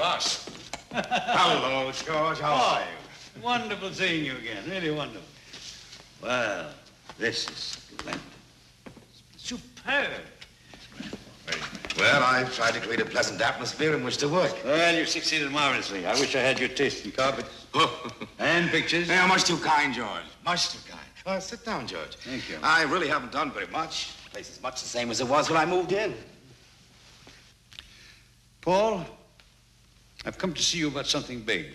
boss. Hello, George. How are you? Wonderful seeing you again. Really wonderful. Well, this is splendid. Superb. Well, I've tried to create a pleasant atmosphere in which to work. Well, you've succeeded marvelously. I wish I had your taste in carpets and pictures. Yeah, much too kind, George. Much too kind. Sit down, George. Thank you. I really haven't done very much. The place is much the same as it was when I moved in. Paul, I've come to see you about something big.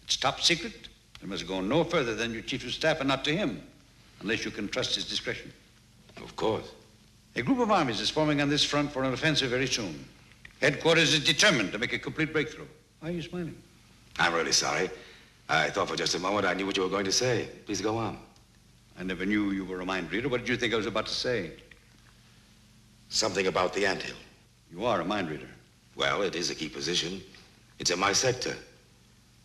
It's top secret. It must go no further than your chief of staff and not to him, unless you can trust his discretion. Of course. A group of armies is forming on this front for an offensive very soon. Headquarters is determined to make a complete breakthrough. Why are you smiling? I'm really sorry. I thought for just a moment I knew what you were going to say. Please go on. I never knew you were a mind reader. What did you think I was about to say? Something about the anthill. You are a mind reader. Well, it is a key position. It's in my sector.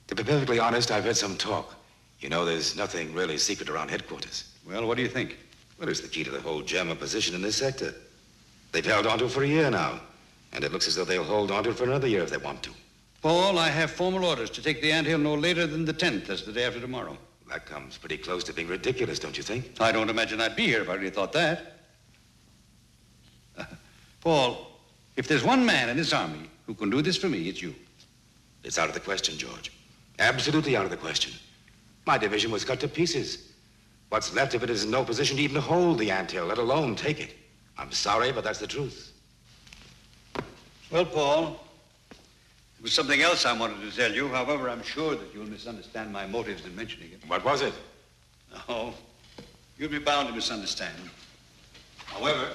To be perfectly honest, I've heard some talk. You know, there's nothing really secret around headquarters. Well, what do you think? Well, it's the key to the whole German position in this sector. They've held on to it for a year now, and it looks as though they'll hold on to it for another year if they want to. Paul, I have formal orders to take the anthill no later than the 10th. That's the day after tomorrow. That comes pretty close to being ridiculous, don't you think? I don't imagine I'd be here if I really thought that. Paul, if there's one man in this army who can do this for me, it's you. It's out of the question, George. Absolutely out of the question. My division was cut to pieces. What's left of it is in no position to even hold the anthill, let alone take it. I'm sorry, but that's the truth. Well, Paul, there was something else I wanted to tell you. However, I'm sure that you'll misunderstand my motives in mentioning it. What was it? Oh, you'll be bound to misunderstand. However,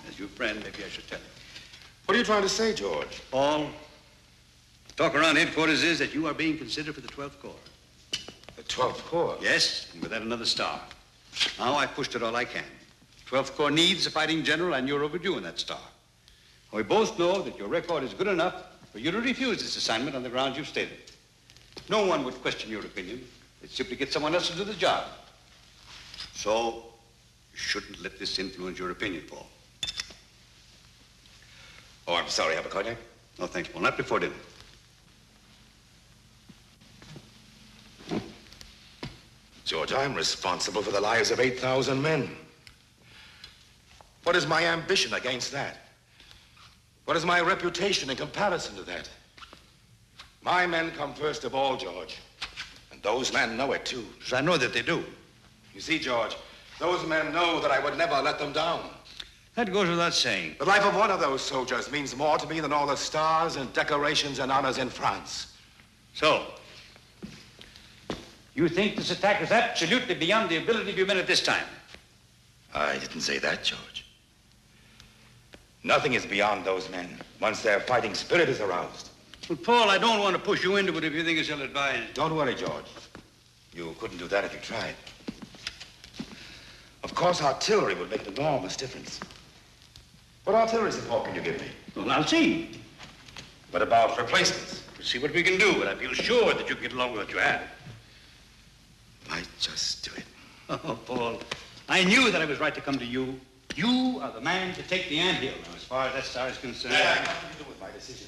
as your friend, maybe I should tell you. What are you trying to say, George? Paul, the talk around headquarters is that you are being considered for the 12th Corps. The 12th Corps? Yes, and with that another star. Now I've pushed it all I can. 12th Corps needs a fighting general, and you're overdue in that star. We both know that your record is good enough for you to refuse this assignment on the grounds you've stated. No one would question your opinion. They'd simply get someone else to do the job. So, you shouldn't let this influence your opinion, Paul. Oh, I'm sorry. Have a cognac? No, thanks, Paul. Not before dinner. George, I'm responsible for the lives of 8,000 men. What is my ambition against that? What is my reputation in comparison to that? My men come first of all, George. And those men know it, too. Yes, I know that they do. You see, George, those men know that I would never let them down. That goes without saying. The life of one of those soldiers means more to me than all the stars and decorations and honors in France. So, you think this attack is absolutely beyond the ability of your men at this time? I didn't say that, George. Nothing is beyond those men once their fighting spirit is aroused. Well, Paul, I don't want to push you into it if you think it's ill-advised. Don't worry, George. You couldn't do that if you tried. Of course, artillery would make an enormous difference. What artillery support can you give me? Well, I'll see. What about replacements? We'll see what we can do, but I feel sure that you can get along with what you have. Might just do it. Oh, Paul, I knew that I was right to come to you. You are the man to take the anthill. Now, as far as that star is concerned... That had nothing to do with my decision.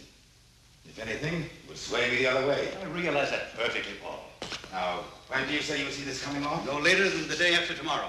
If anything, it would sway me the other way. I realize that perfectly, Paul. Now, when do you say you'll see this coming off? No later than the day after tomorrow.